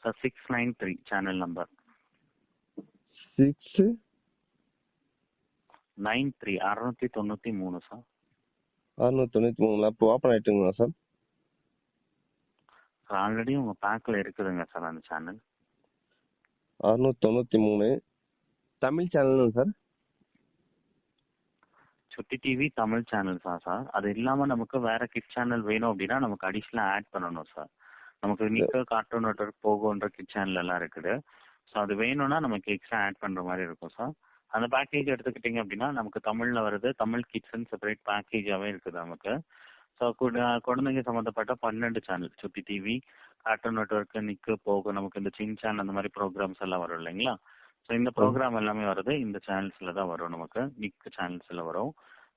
Sir 693 channel number 693 693 sir. 693 அப்போ open ஆயிட்டுங்களா sir? Already உங்க பேக்ல இருக்குதுங்க சார் அந்த சேனல். 693 Tamil channel sir. சுட்டி டிவி தமிழ் சேனல் தான் சார். அது இல்லாம நமக்கு வேற கிட் சேனல் வேணும் அப்படின்னா நமக்கு அடிஷனலா ஆட் பண்ணணும் சார். நமக்கு நிக்க கார்ட்டூன் நெட்வொர்க் போகுன்ற கிட் சேனல் எல்லாம் இருக்குது. ஸோ அது வேணும்னா நமக்கு எக்ஸ்ட்ரா ஆட் பண்ற மாதிரி இருக்கும் சார். அந்த பேக்கேஜ் எடுத்துக்கிட்டீங்க அப்படின்னா நமக்கு தமிழ்ல வருது, தமிழ் கிட்ஸ்ன்னு செப்பரேட் பேக்கேஜாவே இருக்குது நமக்கு. ஸோ குழந்தைங்க சம்மந்தப்பட்ட 12 சேனல், சுட்டி டிவி, கார்ட்டூன் நெட்வொர்க், நிக்கு போக, நமக்கு இந்த சின் சேனல் அந்த மாதிரி ப்ரோக்ராம்ஸ் எல்லாம் வரும் இல்லைங்களா? ஸோ இந்த ப்ரோக்ராம் எல்லாமே வருது இந்த சேனல்ஸ்ல தான் வரும், நமக்கு நிக் சேனல்ஸ்ல வரும்.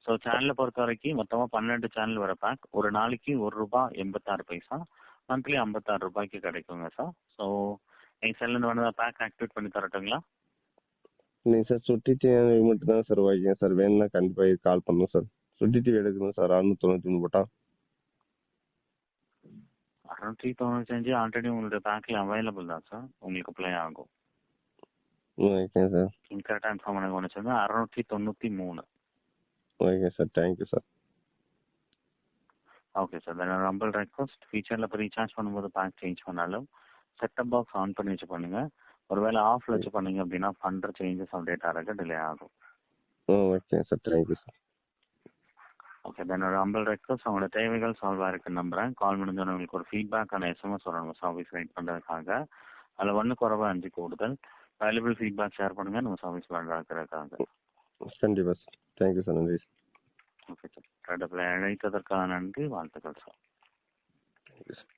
ஸோ சேனலை பொறுத்த வரைக்கும் மொத்தமாக 12 சேனல் வர பேக் ஒரு நாளைக்கு ₹1.86, மந்த்லி ₹56 கிடைக்குங்க சார். ஸோ எங்கள் சேனல் வந்து பேக் ஆக்டிவேட் பண்ணி தரட்டுங்களா? இல்லைங்க சார், சுட்டி டிவி மட்டும் தான் சார் ஓகே சார். வேணும்னா கண்டிப்பாக கால் பண்ணும் சார். சுட்டி டிவி எடுக்கணும் சார். 693 போட்டா 695 ஆல்ரெடி உங்களுடைய பேக்கில் அவைலபிள் தான் சார், உங்களுக்கு அப்ளை ஆகும். Okay sir. கரெக்டாக இன்ஃபார்ம் பண்ண ஒன்று 693. Okay sir, thank you sir. Okay sir. Then rumble request ஃபீச்சரில் இப்போ ரீசார்ஜ் பண்ணும்போது பேக் சேஞ்ச் பண்ணாலும் செட்டப் பாக்ஸ் ஆன் பண்ணி வச்சு பண்ணுங்க. ஒருவேளை ஆஃப்ல வச்சு பண்ணீங்க அப்படின்னா பண்ணுற சேஞ்சஸ் அப்டேட் ஆகிறதுக்கு டிலே ஆகும். Okay sir, thank you sir. Okay, then rumble request அவங்களோட தேவைகள் சால்வ் ஆயிருக்குன்னு நம்புறேன். கால் முடிஞ்சோன்னு உங்களுக்கு ஒரு ஃபீட்பேக்கான SMS வரணும் சர்வீஸ் ரைட் பண்ணுறதுக்காக. அதில் 1 குறைவா 5 கூடுதல் வேல்யூபிள் ஃபீட்பேக் ஷேர் பண்ணுங்க நம்ம சர்வீஸ் பண்ணுறதுக்காக. கண்டிப்பாக சார். தேங்க்யூ சார், நன்றி சார். Okay sir. அழைத்ததற்கான நன்றி, வாழ்த்துக்கள் சார். Thank you sir.